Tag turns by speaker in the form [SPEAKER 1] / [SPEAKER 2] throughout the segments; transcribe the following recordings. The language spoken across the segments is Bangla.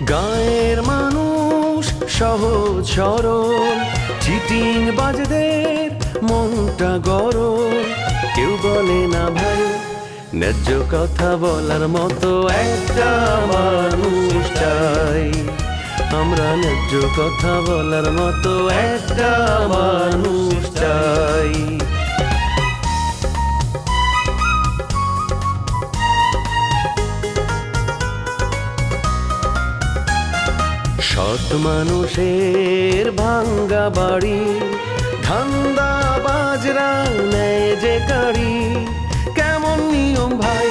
[SPEAKER 1] গায়ের মানুষ সহজ সরল, চিটিং বাজদের মনটা গরম। কেউ বলে না ভাই ন্যায্য কথা বলার মতো একটা মানুষ চাই। আমরা ন্যায্য কথা বলার মতো একটা মানুষ চাই। সৎ মানুষের ভাঙ্গা বাড়ি, ধান্দা বাজরা নেয় যে গাড়ি। কেমন নিয়ম ভাই,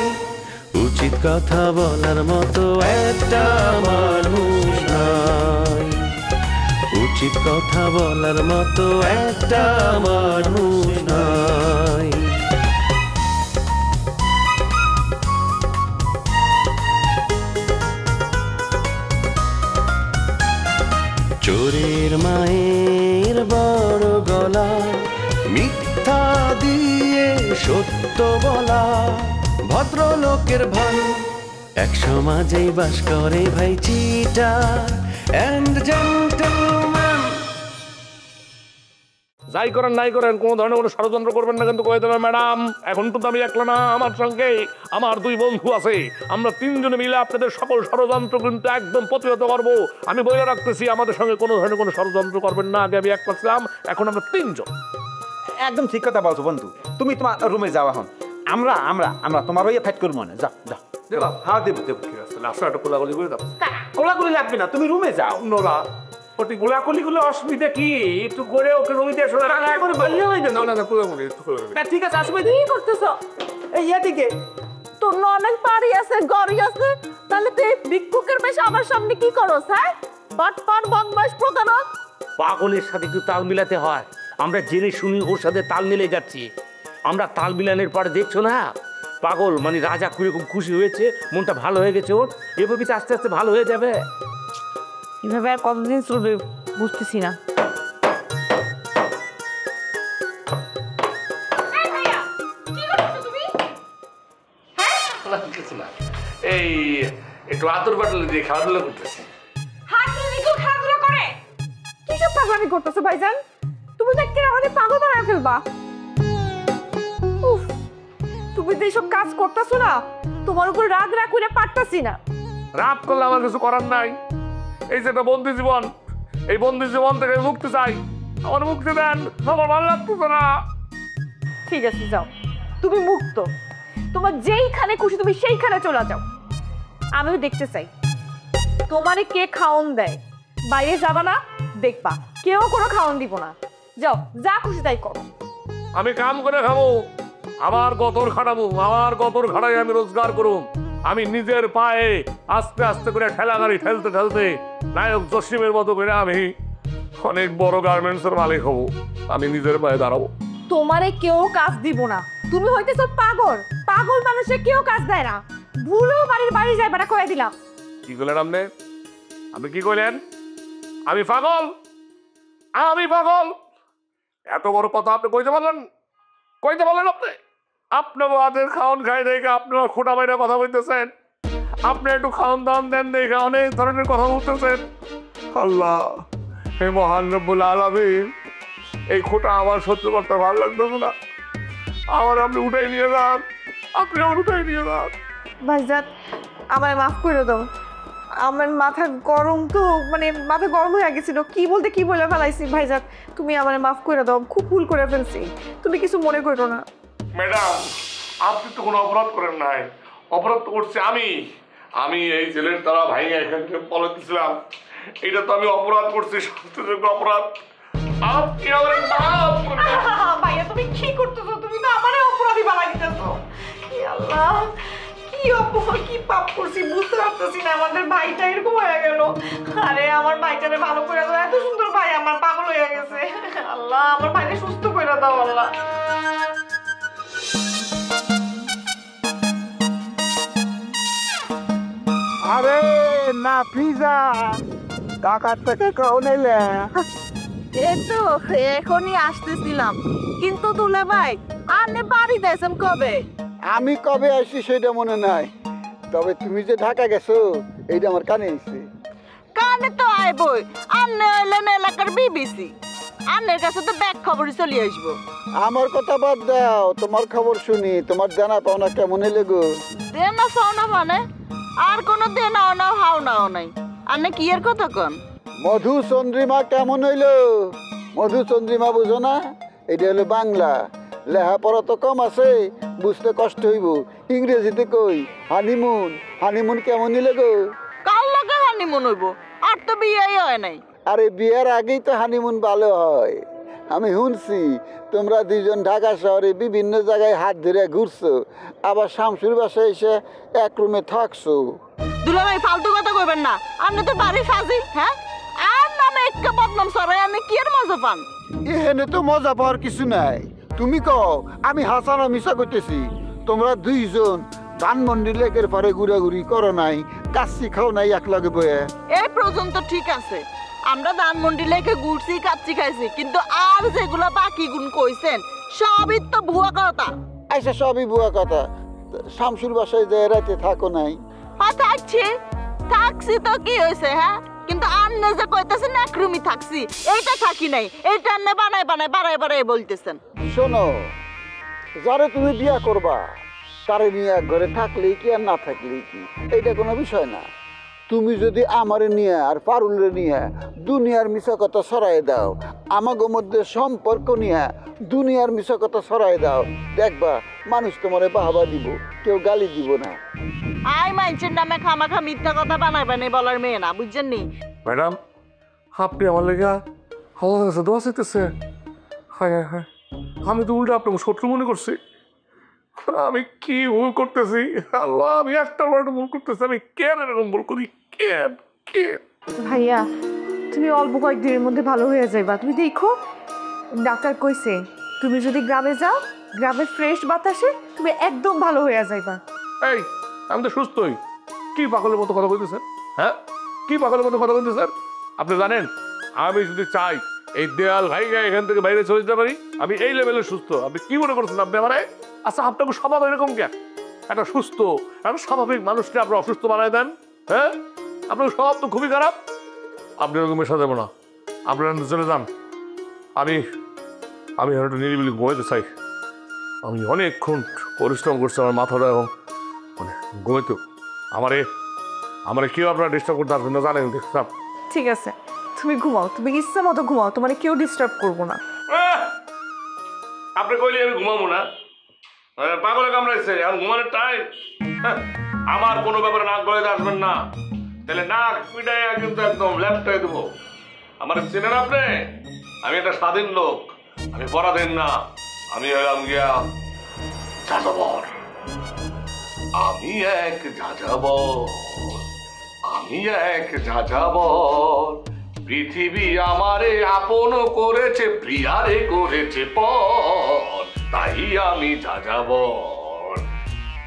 [SPEAKER 1] উচিত কথা বলার মতো একটা মানুষ নাই। উচিত কথা বলার মতো একটা মানুষ নাই। চোরের মায়ের বড় গলা, মিথ্যা দিয়ে সত্য বলা। ভদ্রলোকের ভাই এক সমাজেই বাস করে ভাই চিটার এন্ড জেন্টলম্যান।
[SPEAKER 2] যাই করেন নাই করেন কোনো ধরনের কোনো ষড়যন্ত্র করবেন না কিন্তু কয়ে দেবেন ম্যাডাম এখন তো আমি একলা না, আমার সঙ্গে আমার দুই বন্ধু আছে। আমরা তিনজনে মিলে আপনাদের সকল ষড়যন্ত্র কিন্তু একদম প্রতিহত করবো। আমি বলে রাখতেছি আমাদের সঙ্গে কোনো ধরনের কোনো ষড়যন্ত্র করবেন না। আগে আমি একলা ছিলাম, এখন আমরা তিনজন।
[SPEAKER 3] একদম ঠিক কথা বলছো বন্ধু। তুমি তোমার রুমে যাও এখন। আমরা আমরা আমরা তোমার ওই ফাইট করবো না। যাও যাও।
[SPEAKER 2] দেবাম
[SPEAKER 3] হ্যাঁ দেবো দেবো।
[SPEAKER 2] ঠিক আছে, আসলে একটা কোলাগুলি করে দাও।
[SPEAKER 3] কোলাগুলি লাগবে না, তুমি রুমে যাও।
[SPEAKER 2] নোরা ওটি গোলাগুলি গুলো অসুবিধা কি? একটু করে ওকে রুমিতে আসলে রাঙা করে বললে হয় না। না না কোলাগুলি একটু কোলাগুলি।
[SPEAKER 3] ঠিক আছে আসবে। কি করতেছ এই এদিকে?
[SPEAKER 4] তোর না অনেক বাড়ি আছে, গড়ি আছে, তাহলে তুই ভিক্ষুকের বেশে আমার সামনে কি করস? হ্যাঁ, বাটপার বদমাশ প্রতারক।
[SPEAKER 5] পাগলের সাথে একটু তাল মিলাতে হয়। আমরা জেনে শুনি ওর সাথে তাল মিলে যাচ্ছি। আমরা তাল মিলানোর পরে দেখছো না পাগল মানে রাজা খুলে খুব খুশি হয়েছে, মনটা ভালো হয়ে গেছে ওর। এভাবে তো আস্তে আস্তে ভালো হয়ে যাবে।
[SPEAKER 4] এভাবে আর কতদিন চলবে বুঝতেছি না।
[SPEAKER 2] এই একটু আতর বাটলে দিয়ে খেলাধুলা করতেছি।
[SPEAKER 4] খেলাধুলা করে কি সব পাগলামি করতেছো ভাইজান? তুমি তো একেবারে আমাদের পাগল বানায় ফেলবা। উফ, তুমি তো এইসব কাজ করতেছো না, তোমার উপর রাগ রাগ করে পারতাছি না।
[SPEAKER 2] রাত করলে আমার কিছু করার নাই। এই যেটা বন্দি জীবন, এই বন্দি জীবন থেকে মুক্তি চাই। আমার মুক্তি দেন, আমার ভালো লাগতেছে না।
[SPEAKER 4] ঠিক আছে যাও, তুমি মুক্ত। তোমার যেইখানে খুশি তুমি সেইখানে চলে যাও। আমিও দেখতে চাই তোমারে কে খাওন দেয়। বাইরে যাবা না, দেখবা কেউ কোনো খাওন দিব না। যাও, যা খুশি তাই করো।
[SPEAKER 2] আমি কাম করে খাবো, আমার গতর খাটাবো, আমার গতর খাটাই আমি রোজগার করুম। আমি নিজের পায়ে আস্তে আস্তে করে ঠেলা গাড়ি ঠেলতে ঠেলতে নায়ক জসিমের মতো করে আমি অনেক বড় গার্মেন্টসের মালিক হব। আমি নিজের পায়ে দাঁড়াবো।
[SPEAKER 4] তোমারে কেউ কাজ দিব না। তুমি হইতেছো পাগল। পাগল মানুষে কেউ কাজ দেয় না। ভুলেও বাড়ির বাড়ি যাই বেটা কয়ে দিলাম।
[SPEAKER 2] কি করলেন আপনি? আপনি কি কইলেন? আমি পাগল? আমি পাগল? এত বড় কথা আপনি কইতে পারলেন? কইতে পারলেন আপনি? আপনার বাদের খাওয়ান খাই দেখে আপনারা খোটা বাইরে কথা বলতেছেন। আপনি একটু খাওয়ান দাওয়ান দেন দেখে অনেক ধরনের কথা বলতেছেন। আল্লাহ, হে মহান রব্বুল আলামিন, এই খোটা আমার সহ্য করতে ভালো লাগতেছে না। আমার আপনি উঠাই নিয়ে যান, আপনি আমার উঠাই নিয়ে যান।
[SPEAKER 4] ভাইজান, আমায় মাফ করে দাও। আমার মাথা গরম তো, মানে মাথা গরম হয়ে গেছিল। কি বলতে কি বলে ফেলাইছি। ভাইজান, তুমি আমায় মাফ করে দাও। খুব ভুল করে ফেলছি, তুমি কিছু মনে করো না।
[SPEAKER 2] ম্যাডাম, আপনি তো কোনো অপরাধ করেন নাই। অপরাধ তো করছি আমি। আমি এই জেলের তারা ভাইয়া এখান থেকে পলাইতেছিলাম। এটা তো আমি অপরাধ করছি, শাস্তিযোগ্য অপরাধ। আপনি আমার মাফ করে দিন।
[SPEAKER 4] ভাইয়া, তুমি কি করতেছো? তুমি তো আমারই অপরাধী বানাই দিতেছো। আল্লাহ, কি অপরাধ, কি পাপ করছি বুঝতে পারতেছি না। আমাদের ভাইটা এরকম হয়ে গেল। আরে আমার ভাইটারে ভালো করে দাও। এত সুন্দর ভাই আমার, পাগল হয়ে গেছে। আল্লাহ, আমার ভাইকে সুস্থ করে দাও আল্লাহ।
[SPEAKER 3] আরে না ফিজা কাকার থেকে কেউ নেবে।
[SPEAKER 4] এই তো এখনই আসতেছিলাম। কিন্তু দুলা ভাই, আপনি বাড়ি দিয়েছেন কবে?
[SPEAKER 6] আমি কবে আসছি সেটা মনে নাই, তবে তুমি যে ঢাকা গেছো এইটা আমার কানে এসেছে। আনে তো আইবই, আনে হইলেন এলাকার বিবিসি, আনের কাছে তো ব্যাক খবরই চলে আসবো।
[SPEAKER 7] আমার কথা বাদ দাও, তোমার খবর শুনি। তোমার জানা পাওনা কেমন লেগো?
[SPEAKER 6] দেনা পাওনা মানে আর কোনো দেনাও না হাওনাও নাই। আনে কি এর কথা কন?
[SPEAKER 7] মধুচন্দ্রিমা কেমন হইলো? মধুচন্দ্রিমা বুঝো না? এটা হলো বাংলা। লেখাপড়া তো কম আছে, বুঝতে কষ্ট হইব। ইংরেজিতে কই হানিমুন। হানিমুন কেমন লেগো?
[SPEAKER 6] কাল লাগে হানিমুন হইব, আর তো বিয়েই হয় নাই।
[SPEAKER 7] আরে বিয়ের আগেই তো হানিমুন ভালো হয়। আমি শুনছি তোমরা দুইজন ঢাকা শহরে বিভিন্ন জায়গায় হাত ধরে ঘুরছো, আবার শামসুর বাসায় এসে এক রুমে থাকছো।
[SPEAKER 6] দুলা ভাই ফালতু কথা কইবেন না, আপনি তো বাড়ি ফাজিল। হ্যাঁ, আর নামে একটা বদনাম সরাই আপনি কি আর মজা পান?
[SPEAKER 7] এখানে তো মজা পাওয়ার কিছু নাই। তুমি কও আমি হাসানা মিশা করতেছি? তোমরা দুইজন ধানমন্ডি লেকের পারে ঘুরাঘুরি করো নাই, কাচ্চি খাও নাই একলগে বয়ে?
[SPEAKER 6] এই পর্যন্ত ঠিক আছে, আমরা ধানমন্ডি লেকে ঘুরছি, কাচ্চি খাইছি, কিন্তু আর যেগুলা বাকি গুণ কইছেন সবই তো ভুয়া কথা।
[SPEAKER 7] আচ্ছা সবই বুয়া কথা। শামসুর বাসায় যে রাতে থাকো নাই?
[SPEAKER 6] হ্যাঁ থাকছি, থাকছি তো কি হয়েছে? হ্যাঁ, কিন্তু আন্নে যে কইতেছেন এক রুমই থাকছি, এইটা থাকি নাই, এইটা আন্নে বানায় বানায় বাড়ায় বাড়ায় বলতেছেন।
[SPEAKER 7] শোনো, যারে তুমি বিয়া করবা তারে নিয়ে এক ঘরে থাকলেই কি আর না থাকলেই কি, এইটা কোনো বিষয় না। তুমি যদি আমারে নিয়ে আর পারুলে নিয়ে দুনিয়ার মিশা কথা ছড়াই দাও, আমাগো মধ্যে সম্পর্ক নিয়ে দুনিয়ার মিশা কথা ছড়াই দাও, দেখবা মানুষ তোমারে বাহবা দিব, কেউ গালি দিব না।
[SPEAKER 6] আই মাইনছেন নামে খামাখা মিথ্যা কথা বানায় বানায় বলার মেয়ে না, বুঝছেন নি?
[SPEAKER 2] ম্যাডাম, আপনি আমার লেগা আল্লাহর কাছে দোয়া চাইতেছে? হায় হায় হায়, আমি তো উল্টা আপনাকে শত্রু মনে করছি। আমি কি ভুল করতেছি আল্লাহ? আমি একটা ভুল করতেছি। আমি কেন এরকম ভুল করি? কেন কেন?
[SPEAKER 4] ভাইয়া তুমি অল্প কয়েকদিনের মধ্যে ভালো হয়ে যাইবা। তুমি দেখো ডাক্তার কইছে তুমি যদি গ্রামে যাও, গ্রামের ফ্রেশ বাতাসে তুমি একদম ভালো হয়ে যাইবা।
[SPEAKER 2] এই, আমি তো সুস্থই। কি পাগলের মতো কথা বলতেছেন? হ্যাঁ, কি পাগলের মতো কথা বলতেছেন? আপনি জানেন আমি যদি চাই এই দেয়াল ভাইগা এখান থেকে বাইরে চলে যেতে পারি, আমি এই লেভেলে সুস্থ। আপনি কি মনে করছেন আপনি আমারে? আচ্ছা, আপনাকে স্বভাব এরকম কেন? একটা সুস্থ একটা স্বাভাবিক মানুষকে আপনি অসুস্থ বানায় দেন? হ্যাঁ, আপনার স্বভাব তো খুবই খারাপ। আপনি এরকম মেশা দেবো না, আপনারা চলে যান। আমি আমি একটু নিরিবিলি ঘুমাইতে চাই। আমি অনেকক্ষণ পরিশ্রম করছি, আমার মাথাটা এবং মানে ঘুমাইতো। আমারে কেউ আপনারা ডিস্টার্ব করতে আসবেন না, জানেন? দেখলাম।
[SPEAKER 4] ঠিক আছে, তুমি ঘুমাও, তুমি ইচ্ছা মতো ঘুমাও, তোমার কেউ ডিস্টার্ব করবো না।
[SPEAKER 2] আপনি কইলে আমি ঘুমাবো না? পাগলে কামড়াইছে, এখন ঘুমানোর টাইম? আমার কোনো ব্যাপারে নাক গলাইতে আসবেন না, তাহলে নাক পিটাই কিন্তু একদম ল্যাপটাই দেবো। আমার চেনেন আপনি? আমি একটা স্বাধীন লোক, আমি পরাধীন না। আমি হলাম গিয়া যাযাবর। আমি এক যাযাবর, আমি এক যাযাবর। পৃথিবী আমারে আপন করেছে, প্রিয়ারে করেছে পর, তাই আমি যাযাবর,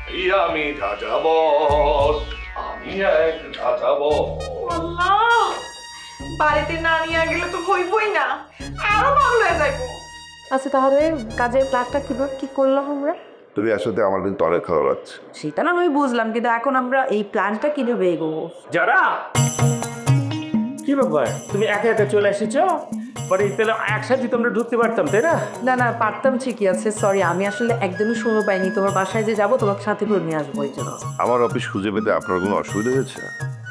[SPEAKER 2] তাই আমি যাযাবর, আমি এক যাযাবর।
[SPEAKER 4] আল্লাহ, বাড়িতে না নিয়ে গেলে তো হইবই না, আরো পাগল হয়ে যাইবো। আচ্ছা তাহলে কাজের প্ল্যানটা কিভাবে কি করলাম আমরা?
[SPEAKER 8] তুমি আসলে আমার কিন্তু অনেক খারাপ লাগছে।
[SPEAKER 4] সেটা না আমি বুঝলাম, কিন্তু এখন আমরা এই প্ল্যানটা কিভাবে এগোবো?
[SPEAKER 5] যারা কি ব্যাপার, তুমি একা একা চলে এসেছ? পরে তাহলে একসাথে তোমরা ঢুকতে পারতাম, তাই না?
[SPEAKER 4] না না, পারতাম ঠিকই আছে, সরি আমি আসলে একদমই সময় পাইনি। তোমার বাসায় যে যাবো তোমাকে সাথে করে নিয়ে আসবো, এই জন্য।
[SPEAKER 8] আমার অফিস খুঁজে পেতে আপনার কোনো অসুবিধা হয়েছে?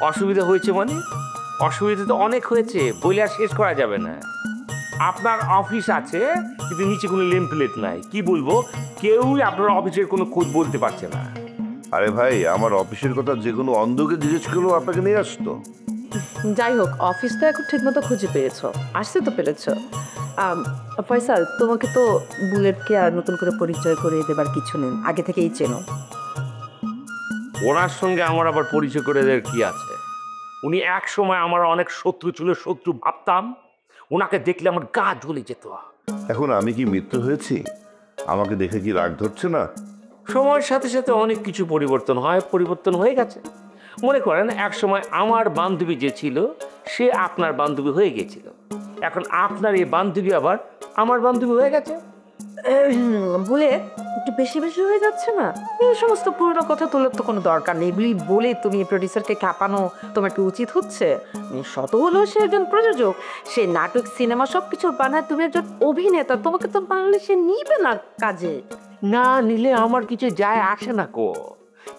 [SPEAKER 5] অসুবিধা হয়েছে মানে? অসুবিধা তো অনেক হয়েছে, বলে আর শেষ করা যাবে না। আপনার অফিস আছে কিন্তু নিচে কোনো নেম প্লেট নাই। কি বলবো, কেউই আপনার অফিসের কোনো খোঁজ বলতে পারছে না।
[SPEAKER 8] আরে ভাই, আমার অফিসের কথা যে কোনো অন্ধকে জিজ্ঞেস করলেও আপনাকে নিয়ে আসতো।
[SPEAKER 4] যাই হোক, অফিস তো এখন ঠিকমতো খুঁজে পেয়েছো, আসতে তো পেরেছো। ফয়সাল, তোমাকে তো বুলেটকে আর নতুন করে পরিচয় করে দেবার কিছু নেই, আগে থেকেই চেনো।
[SPEAKER 5] ওনার সঙ্গে আমার আবার পরিচয় করে দেওয়ার কি আছে? উনি এক সময় আমার অনেক শত্রু ছিল, শত্রু ভাবতাম। ওনাকে দেখলে আমার গা জ্বলে যেত।
[SPEAKER 8] এখন আমি কি মিত্র হয়েছি? আমাকে দেখে কি রাগ ধরছে না?
[SPEAKER 5] সময়ের সাথে সাথে অনেক কিছু পরিবর্তন হয়, পরিবর্তন হয়ে গেছে। মনে করেন এক সময় আমার বান্ধবী যে ছিল সে আপনার বান্ধবী হয়ে গেছিল, এখন আপনার এই বান্ধবী আবার আমার বান্ধবী হয়ে গেছে।
[SPEAKER 4] বুলেট,
[SPEAKER 9] একটু বেশি বেশি হয়ে যাচ্ছে না? এই সমস্ত পুরনো কথা তোলার তো কোনো দরকার নেই। এগুলি বলে তুমি প্রডিউসারকে কাঁপানো তোমার কি উচিত হচ্ছে? শত হলেও সে একজন প্রযোজক, সে নাটক সিনেমা সবকিছু বানায়, তুমি একজন অভিনেতা, তোমাকে তো বানালে সে নিবে না কাজে।
[SPEAKER 5] না নিলে আমার কিছু যায় আসে না কো,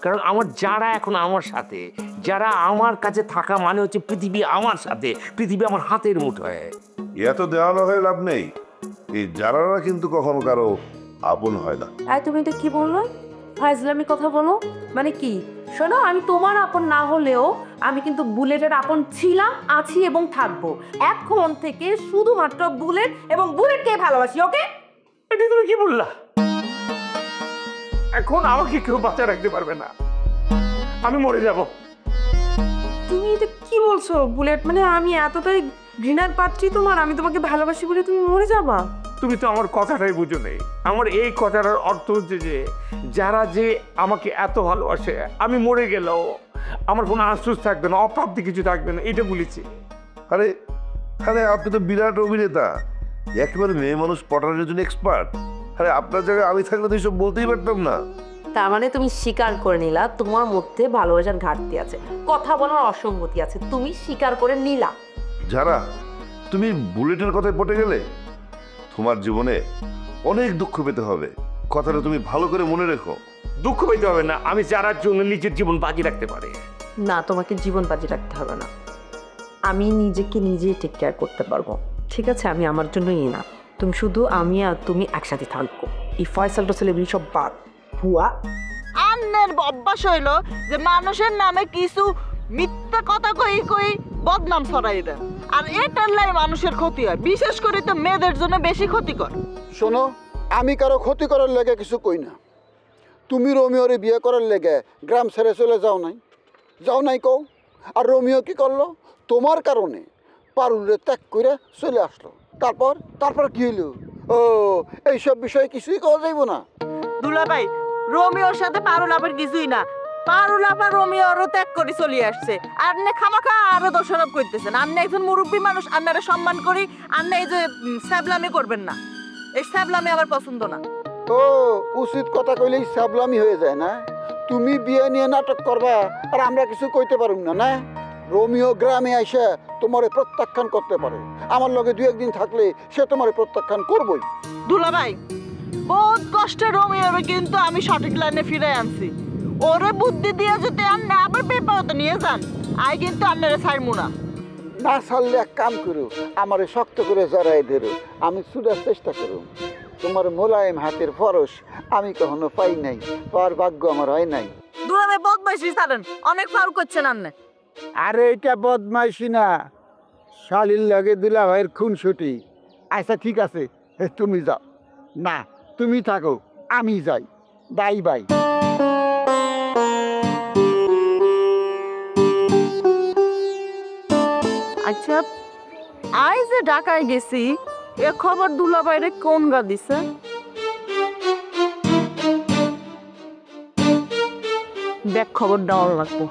[SPEAKER 5] কারণ আমার যারা এখন আমার সাথে, যারা আমার কাছে থাকা মানে হচ্ছে পৃথিবী আমার সাথে, পৃথিবী আমার হাতের মুঠোয়।
[SPEAKER 8] এত দেওয়ানো হয়ে লাভ নেই, এই যারারা কিন্তু কখনো কারো আপন হয় না।
[SPEAKER 9] তুমি এটা কি বললো? ফাইজলামি কথা বলো মানে কি? শোনো, আমি তোমার আপন না হলেও আমি কিন্তু বুলেটের আপন ছিলাম, আছি এবং থাকবো। এখন থেকে শুধুমাত্র বুলেট এবং বুলেটকে ভালোবাসি। ওকে?
[SPEAKER 5] এটা তুমি কি বললা? এখন আমাকে কেউ বাঁচা রাখতে পারবে না, আমি মরে যাব।
[SPEAKER 9] তুমি এটা কি বলছো বুলেট? মানে আমি এতটাই ঘৃণার পাত্রী তোমার, আমি তোমাকে ভালোবাসি বলে তুমি মরে যাবা?
[SPEAKER 5] তুমি তো আমার কথাটাই বুঝো নেই। আমার এই কথাটার অর্থ হচ্ছে যে যারা যে আমাকে এত ভালোবাসে, আমি মরে গেলেও আমার কোনো আফসোস থাকবে না, অপ্রাপ্তি কিছু থাকবে না, এটা বলেছি।
[SPEAKER 8] আরে আরে আপনি তো বিরাট অভিনেতা, একেবারে মেয়ে মানুষ পটানোর জন্য এক্সপার্ট। আরে আপনার জায়গায় আমি থাকলে তো এইসব বলতেই পারতাম না।
[SPEAKER 9] তার মানে তুমি স্বীকার করে নিলা তোমার মধ্যে ভালোবাসার ঘাটতি আছে, কথা বলার অসঙ্গতি আছে, তুমি স্বীকার করে নিলা।
[SPEAKER 8] যারা তুমি বুলেটের কথায় পটে গেলে, তোমার জীবনে অনেক দুঃখ পেতে হবে, কথাটা তুমি ভালো করে মনে রেখো।
[SPEAKER 5] দুঃখ পেতে হবে না, আমি যারার জন্য নিজের জীবন বাজি রাখতে পারি।
[SPEAKER 9] না, তোমাকে জীবন বাজি রাখতে হবে না, আমি নিজেকে নিজেই টেক কেয়ার করতে পারবো। ঠিক আছে, আমি আমার জন্যই না, তুমি শুধু আমি আর তুমি একসাথে থাকবো। এই ফয়সালটা সেলিব্রিটি সব বাদ। ভুয়া
[SPEAKER 6] আন্নের অভ্যাস হইল যে মানুষের নামে কিছু মিথ্যা কথা কই কই বদনাম ছড়াই দেন, আর এটার লাই মানুষের ক্ষতি হয়, বিশেষ করে তো মেয়েদের জন্য বেশি ক্ষতিকর।
[SPEAKER 7] শোনো, আমি কারো ক্ষতি করার লেগে কিছু কই না। তুমি রোমিওরে বিয়ে করার লেগে গ্রাম ছেড়ে চলে যাও নাই কও। আর রোমিও কি করলো? তোমার কারণে পারুলে ত্যাগ করে চলে আসলো। তারপর কি হইল? ও, এইসব বিষয়ে কিছুই কওয়া যাইব না।
[SPEAKER 6] দুলাভাই, রোমিওর সাথে পারুল আবার কিছুই না, পারুল আবার রোমিওরও ত্যাগ করে চলে আসছে। আপনি খামাখা আরো দোষারোপ করতেছেন। আপনি একজন মুরব্বী মানুষ, আপনারা সম্মান করি, আপনি এই যে স্যাবলামি করবেন না, এই স্যাবলামি আমার পছন্দ না।
[SPEAKER 7] ও, উচিত কথা কইলেই সাবলামি হয়ে যায় না? তুমি বিয়ে নিয়ে নাটক করবা আর আমরা কিছু কইতে পারুম না? না, রোমিও গ্রামে এসে তোমারে প্রত্যাখ্যান করতে পারে, আমার লগে 2-1 দিন থাকলে সে তোমারে প্রত্যাখ্যান করবই।
[SPEAKER 6] দুলাভাই, বহুত কষ্টে রোমিওরে কিন্তু আমি সঠিক লাইনে ফিরে আনছি। ওরে বুদ্ধি দিয়ে যদি আপনি আবার বেপারতে নিয়ে যান, আই কিন্তু আপনারা ছাড়মু না।
[SPEAKER 7] না ছাড়লে এক কাম করো, আমারে শক্ত করে জড়াই ধরো, আমি ছুটার চেষ্টা করো। তোমার মোলায়েম হাতের পরশ আমি কখনো পাই নাই, পাওয়ার ভাগ্য আমার হয় নাই।
[SPEAKER 6] দুলাভাই বদমাইশি ছাড়েন, অনেক ফাউল করছেন আপনি।
[SPEAKER 3] আরে এটা বদমাইশি না, শালির লগে দুলা ভাইয়ের খুনসুটি। আচ্ছা ঠিক আছে, তুমি যাও। না, তুমি থাকো, আমি যাই। Bye bye.
[SPEAKER 6] আচ্ছা, আই যে ঢাকায় গেছি, এ খবর দুলাভাইরে কোন গা দিছে? দেখ, খবর দেওয়ার লাগবো।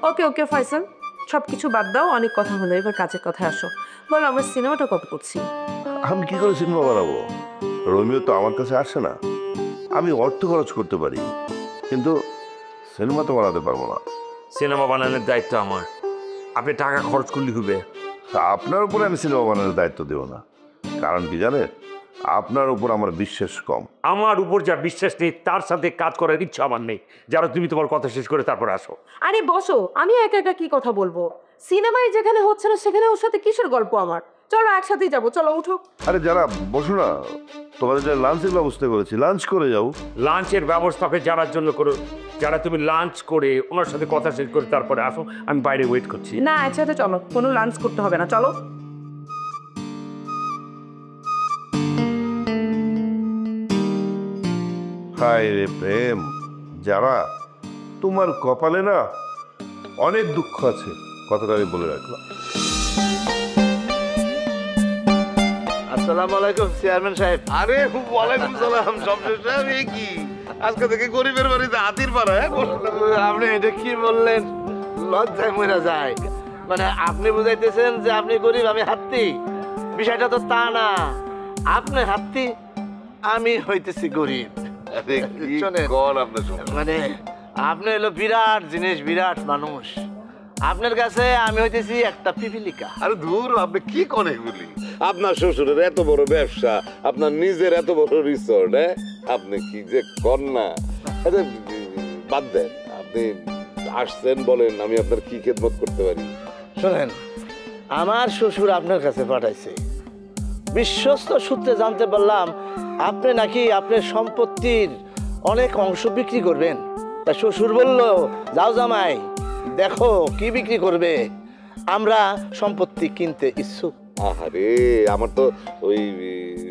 [SPEAKER 9] ওকে ওকে ফয়সাল, সবকিছু বাদ দাও, অনেক কথা হলো, এবার কাজের কথায় আসো। বলো আমরা সিনেমাটা কত করছি?
[SPEAKER 8] আমি কি করে সিনেমা বানাবো? রোমিও তো আমার কাছে আসে না। আমি অর্থ খরচ করতে পারি, কিন্তু সিনেমা তো বানাতে পারবো না।
[SPEAKER 5] সিনেমা বানানোর দায়িত্ব আমার, আপনি টাকা খরচ করলে হবে।
[SPEAKER 8] আপনার উপরে আমি সিনেমা বানানোর দায়িত্ব দেব না। কারণ কি জানেন, আপনার উপর আমার বিশ্বাস কম।
[SPEAKER 5] আমার উপর যা বিশ্বাস নেই তার সাথে কাজ করার ইচ্ছা আমার নেই। যারা তুমি তোমার কথা শেষ করে তারপর আসো।
[SPEAKER 9] আরে বসো, আমি একা একা কি কথা বলবো? সিনেমায় যেখানে হচ্ছে না সেখানে ওর সাথে কিসের গল্প আমার? চলো একসাথেই যাবো, চলো উঠো।
[SPEAKER 8] আরে যারা বসো না, তোমাদের জন্য লাঞ্চের ব্যবস্থা করেছি, লাঞ্চ করে যাও।
[SPEAKER 5] লাঞ্চের ব্যবস্থাকে যারার জন্য করো, যারা তুমি লাঞ্চ করে ওনার সাথে কথা শেষ করে তারপরে আসো, আমি বাইরে ওয়েট করছি।
[SPEAKER 9] না, একসাথে চলো, কোনো লাঞ্চ করতে হবে না, চলো।
[SPEAKER 8] হায় রে প্রেম, যারা তোমার কপালে না অনেক দুঃখ আছে, কথাটা আমি বলে রাখলাম।
[SPEAKER 10] আসসালামু আলাইকুম চেয়ারম্যান সাহেব।
[SPEAKER 11] আরে ওয়ালাইকুম সালাম শমশের সাহেব, এই কি আজকে থেকে গরিবের বাড়িতে হাতির পাড়া?
[SPEAKER 10] আপনি এটা কি বললেন? লজ্জায় মরে যায়। মানে আপনি বুঝাইতেছেন যে আপনি গরিব, আমি হাত্তি? বিষয়টা তো তা না। আপনি হাত্তি, আমি হইতেছি গরিব।
[SPEAKER 11] আরে কি
[SPEAKER 10] শোনেন,
[SPEAKER 11] কোন আপনার সঙ্গে?
[SPEAKER 10] মানে আপনি হলো বিরাট জিনিস, বিরাট মানুষ। আপনার কাছে আমি হইতেছি একটা পিপিলিকা।
[SPEAKER 11] আরে দূর, আপনি কি কোন এগুলি? আপনার শ্বশুরের এত বড় ব্যবসা, আপনার নিজের এত বড় রিসোর্ট, হ্যাঁ? আপনি কি যে কন্যা, আরে বাদ দেন। আপনি আসছেন, বলেন আমি আপনার কি খেদমত করতে পারি?
[SPEAKER 10] শোনেন, আমার শ্বশুর আপনার কাছে পাঠাইছে। বিশ্বস্ত সূত্রে জানতে পারলাম আপনি নাকি আপনার সম্পত্তির অনেক অংশ বিক্রি করবেন। তা শ্বশুর বলল, যাও জামাই, দেখো কি বিক্রি করবে, আমরা সম্পত্তি কিনতে ইচ্ছুক।
[SPEAKER 11] আহারে, আমার তো ওই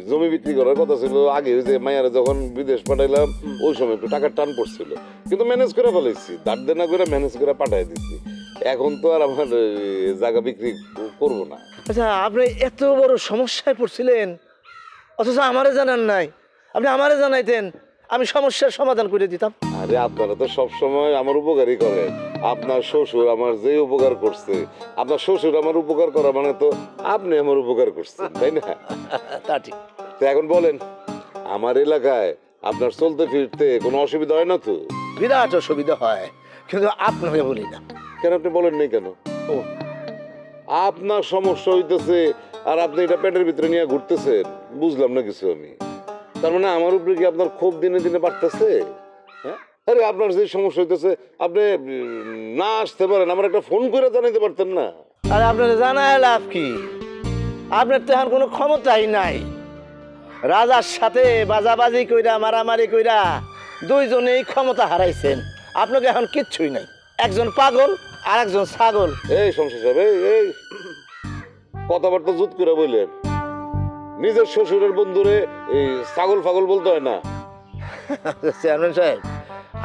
[SPEAKER 11] জমি বিক্রি করার কথা ছিল আগে, ওই যে মায়ারে যখন বিদেশ পাঠাইলাম ওই সময় একটু টাকার টান পড়ছিল, কিন্তু ম্যানেজ করে ফেলেছি, দাঁড় দেনা করে ম্যানেজ করে পাঠাই দিচ্ছি। এখন তো আর আমার জায়গা বিক্রি করবো না।
[SPEAKER 10] আচ্ছা, আপনি এত বড় সমস্যায় পড়ছিলেন অথচ আমারে জানান নাই। আপনি আমারে জানাইতেন, আমি সমস্যার সমাধান করে দিতাম।
[SPEAKER 11] আরে আপনারা তো সব সময় আমার উপকারই করেন। আপনার শ্বশুর আমার যে উপকার করছে, আপনার শ্বশুর আমার উপকার করা মানে তো আপনি আমার উপকার করছেন, তাই না?
[SPEAKER 10] তা ঠিক।
[SPEAKER 11] তো এখন বলেন, আমার এলাকায় আপনার চলতে ফিরতে কোনো অসুবিধা হয় না তো?
[SPEAKER 10] বিরাট অসুবিধা হয়, কিন্তু আপনাকে বলি না।
[SPEAKER 11] কেন আপনি বলেন নাই কেন?
[SPEAKER 10] ও,
[SPEAKER 11] আপনার সমস্যা হইতেছে আর আপনি এটা পেটের ভিতরে নিয়ে ঘুরতেছেন, বুঝলাম না কিছু আমি। তার মানে আমার উপরে কি আপনার ক্ষোভ দিনে দিনে বাড়তেছে? হ্যাঁ, আরে আপনার যে সমস্যা হইতেছে আপনি না আসতে পারেন, আমার একটা ফোন করে জানাইতে পারতেন না?
[SPEAKER 10] আরে আপনার জানায় লাভ কি? আপনার তো এখন কোনো ক্ষমতাই নাই। রাজার সাথে বাজাবাজি কইরা, মারামারি কইরা দুইজনেই ক্ষমতা হারাইছেন। আপনাকে এখন কিচ্ছুই নাই, একজন পাগল আর একজন ছাগল।
[SPEAKER 11] এই সমস্যা সাহেব, এই কথাবার্তা জুত করে বললেন। নিজের শ্বশুরের বন্ধুরে এই ছাগল ফাগল বলতে হয় না।
[SPEAKER 10] চেয়ারম্যান সাহেব,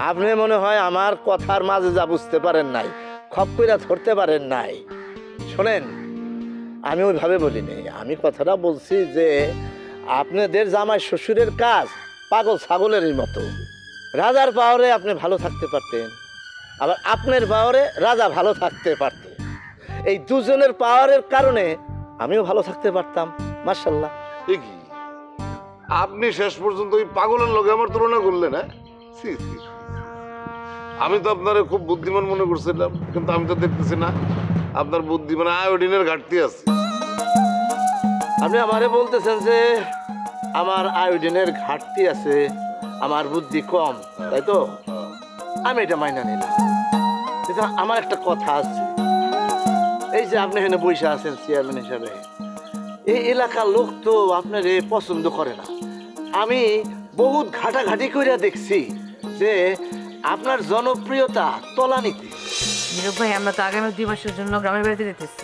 [SPEAKER 10] আপনি মনে হয় আমার কথার মাঝে যা বুঝতে পারেন নাই, খপ কইরা ধরতে পারেন নাই। শোনেন, আমি ওইভাবে বলিনি। আমি কথাটা বলছি যে আপনাদের জামাই শ্বশুরের কাজ পাগল ছাগলেরই মতো। রাজার পাওয়ারে আপনি ভালো থাকতে পারতেন, আবার আপনার পাওয়ারে রাজা ভালো থাকতে পারতেন। এই দুজনের পাওয়ারের কারণে আমিও ভালো থাকতে পারতাম। মাশাআল্লাহ।
[SPEAKER 11] এ কি, আপনি শেষ পর্যন্ত ওই পাগলের লগে আমার তুলনা করলেন? হ্যাঁ, ছি, ছি, ছি। আমি তো আপনারে খুব বুদ্ধিমান মনে করছিলাম, কিন্তু আমি তো দেখতেছি না আপনার বুদ্ধি মানে আয়োডিনের ঘাটতি আছে।
[SPEAKER 10] আপনি আমারে বলতেছেন যে আমার আয়োডিনের ঘাটতি আছে, আমার বুদ্ধি কম, তাই তো? আমি এটা মাইনা নিলাম, কিন্তু আমার একটা কথা আছে। এই যে আপনি এখানে বসে আছেন চেয়ারম্যান হিসাবে, এই এলাকার লোক তো আপনার পছন্দ করে না। আমি বহুত ঘাটাঘাটি করে দেখছি যে আপনার জনপ্রিয়তা তলানিতে।
[SPEAKER 9] নীরব ভাই, আমরা তো আগামী 2 মাসের জন্য গ্রামের বাড়িতে যেতেছি,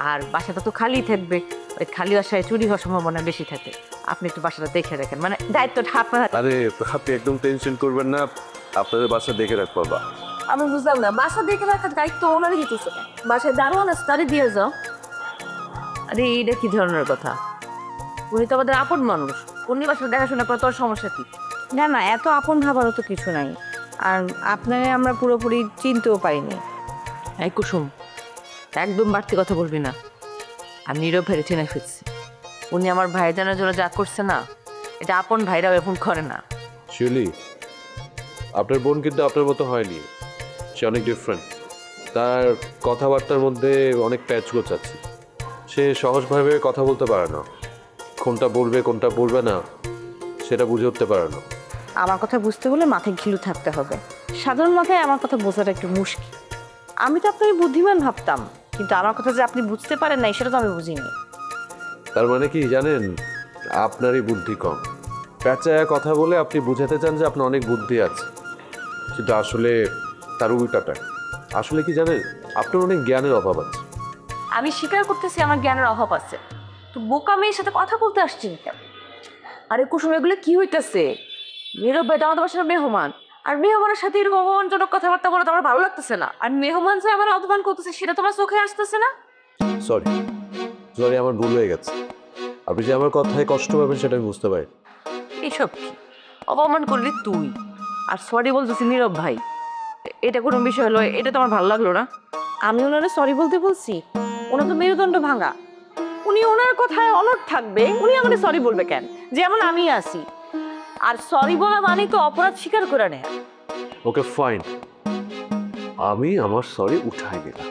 [SPEAKER 9] আর বাসাটা তো খালি থাকবে। ওই খালি বাসায় চুরি হওয়ার সম্ভাবনা বেশি থাকে। আপনি একটু বাসাটা দেখে রাখেন, মানে দায়িত্বটা আপনার হাতে।
[SPEAKER 12] আরে আপনি একদম টেনশন করবেন না, আপনাদের বাসা দেখে রাখবো।
[SPEAKER 9] আমি বুঝলাম না, বাসা দেখে রাখার দায়িত্ব ওনারই দিতেছে, বাসায় দারোয়ান আছে তারই দিয়ে যাও। আরে এইটা কি ধরনের কথা? উনি তো আমাদের আপন মানুষ, উনি বাসা দেখাশোনা করে, তোর সমস্যা কি?
[SPEAKER 13] না না, এত আপন ভাবারও তো কিছু নাই। আর আপনারে আমরা পুরোপুরি চিনতেও পারিনি।
[SPEAKER 9] এই কুসুম, একদম বাড়তি কথা বলবি না। আমি নীরব ভাইরে চেনে ফিরছি। উনি আমার ভাই জানার জন্য যা করছে না, এটা আপন ভাইরাও এখন করে না।
[SPEAKER 12] শিউলি, আপনার বোন কিন্তু আপনার মতো হয়নি, সে অনেক ডিফারেন্ট। তার কথাবার্তার মধ্যে অনেক প্যাচগোছ আছে। সে সহজভাবে কথা বলতে পারে না, কোনটা বলবে কোনটা বলবে না সেটা বুঝে উঠতে পারে না।
[SPEAKER 13] আমার কথা বুঝতে হলে মাথায় ঘিলু থাকতে হবে। সাধারণ মাথায় আমার কথা বোঝাটা একটু মুশকিল। আমি তো আপনাকে বুদ্ধিমান ভাবতাম, কিন্তু আমার কথা যে আপনি বুঝতে পারেন না সেটা তো আমি বুঝিনি।
[SPEAKER 12] তার মানে কি জানেন, আপনারই বুদ্ধি কম। প্যাঁচায়া কথা বলে আপনি বুঝাতে চান যে আপনার অনেক বুদ্ধি আছে, কিন্তু আসলে তার উল্টাটা। আসলে কি জানেন, আপনার অনেক জ্ঞানের অভাব আছে।
[SPEAKER 9] আমি স্বীকার করতেছি আমার জ্ঞানের অভাব আছে, তো বোকা মেয়ের সাথে কথা বলতে আসছি কেন? আরে কুসুম, এগুলো কি হইতেছে? নীরব ভাই তো আমাদের বাসার মেহমান, আর মেহমানের সাথে এরকম অপমানজনক কথাবার্তা বলে তো আমার ভালো লাগতেছে না। আর মেহমান যে আমার অপমান করতেছে সেটা তোমার চোখে আসতেছে না?
[SPEAKER 12] সরি সরি, আমার ভুল হয়ে গেছে। আপনি যে আমার কথায় কষ্ট পাবেন সেটা আমি বুঝতে পারি।
[SPEAKER 9] এইসব কি অপমান করলি তুই, আর সরি বলতেছি নীরব ভাই, এটা কোনো বিষয় হলো? এটা তো আমার ভালো লাগলো না।
[SPEAKER 13] আমি ওনারা সরি বলতে বলছি? ওনার তো মেরুদণ্ড ভাঙা, উনি ওনার কথায় অনড় থাকবে। উনি আমাদের সরি বলবে কেন? যেমন আমি আছি, আর সরি বলা মানে তো অপরাধ স্বীকার করে নেয়।
[SPEAKER 12] ওকে ফাইন, আমি আমার সরি উঠাই দিলাম।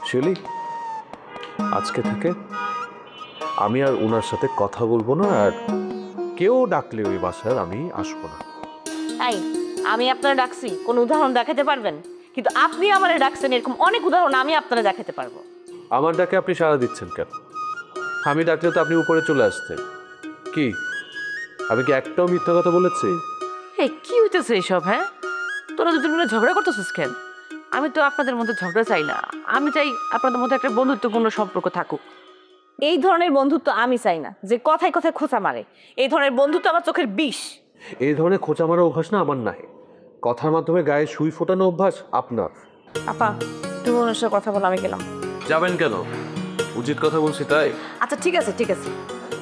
[SPEAKER 12] শিউলি, আজকে থেকে আমি আর ওনার সাথে কথা বলবো না, আর কেউ ডাকলে ওই বাসায় আমি আসবো না।
[SPEAKER 13] তাই আমি আপনারা ডাকছি, কোন উদাহরণ দেখাতে পারবেন? কিন্তু আপনি আমারে ডাকছেন, এরকম অনেক উদাহরণ আমি আপনারা দেখাতে পারবো।
[SPEAKER 12] আমার ডাকে আপনি সাড়া দিচ্ছেন কেন? আমি ডাকলে তো আপনি উপরে চলে আসতেন। কি আমি কি একটাও মিথ্যা কথা বলেছি?
[SPEAKER 9] এই কি হইতেছে এইসব? হ্যাঁ, তোরা দুজন মিলে ঝগড়া করতেছিস কেন? আমি তো আপনাদের মধ্যে ঝগড়া চাই না, আমি চাই আপনাদের মধ্যে একটা বন্ধুত্বপূর্ণ সম্পর্ক থাকুক।
[SPEAKER 13] এই ধরনের বন্ধুত্ব আমি চাই না, যে কথায় কথায় খোঁচা মারে। এই ধরনের বন্ধুত্ব আমার চোখের বিষ।
[SPEAKER 12] এই ধরনের খোঁচা মারা অভ্যাস না আমার নাই, কথার মাধ্যমে গায়ে সুই ফোটানো অভ্যাস আপনার।
[SPEAKER 13] আপা, তুমি ওনার সাথে কথা বলো, আমি গেলাম।
[SPEAKER 12] যাবেন কেন? উচিত কথা বলছি তাই।
[SPEAKER 9] আচ্ছা ঠিক আছে ঠিক আছে,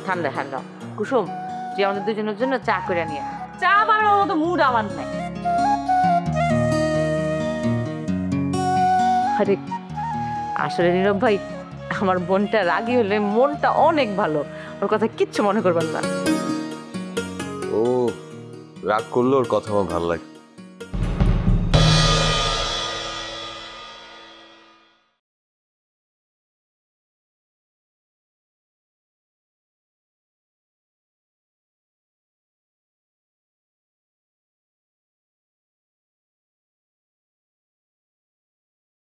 [SPEAKER 9] ঠান্ডা ঠান্ডা। কুসুম, তুই আমাদের দুজনের জন্য চা করে নিয়ে আয়। চা বানানোর মতো মুড আমার নাই। আরে আসলে নীরব ভাই, আমার বোনটা রাগী হলে মনটা অনেক ভালো, ওর কথা কিচ্ছু মনে করবেন না।
[SPEAKER 12] ও রাগ করলে ওর কথা আমার ভালো লাগে।